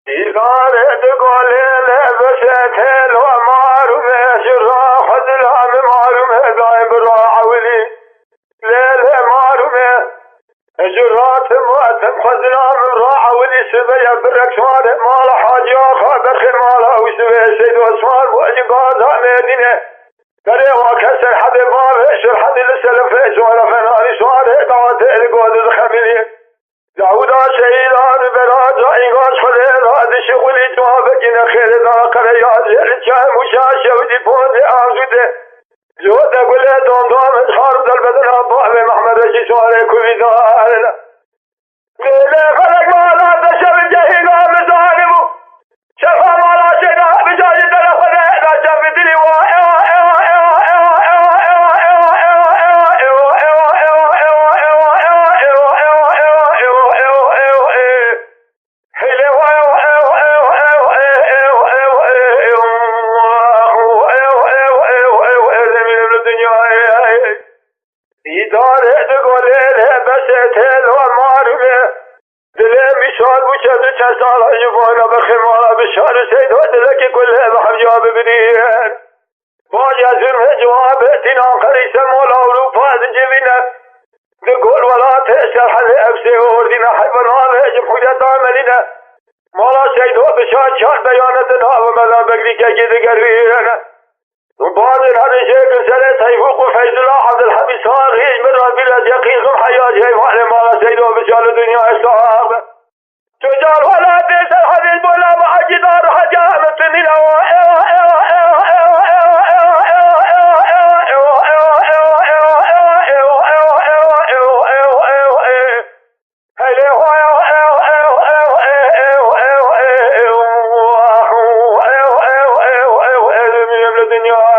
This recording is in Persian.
إدارة قليل بسيتل ومعرومة شرا خذلها معرومة دايم راعولي ليلة معرومة جرات مواتم خذلها راعولي سبيا بركشوان مال حاجة خابر خمالها وسبيا سيد واسمان وجقاضها مدينة دري وكسر حد باب شر حد لسلف جوال فناري شوار دعوت القود الخميلين داودا شهيدان براجا إنغاش خليل هذا شغلي توابقين خير دا قريات يلجان مشاشة ودي بوندي آزوده جوده قلي دون دون خارب دل بدن أبوه محمد رشي شواري كوي دارنا ليلة خلق مالا تشب جهينا مزانبو شفا مالا شنا بجاي دلخنا لا شب دلي إدارة قليل بسيتل ومعرومة دلي مشال بوشد چسال يبانا بخمالا بشار سيد ودلك كله بحجاب بريان باجا زرم جواب تنان خريس مولا وروفا زنجبنا نقول ولا تشرح لأبسي وردنا حيبنا جمحوية عملنا مولا سيد وبشار شار بيانتنا وملا بقريك جد قرينا وبعض هذا الشيء كسر سيفوق فيض الله عبد الحميد صار من رب الذي يقيكم حياة شيء وعلى ما سيدوا بشار الدنيا إسلام تجار ولا تسر هذه البلا مع جدار حجامة من الدنيا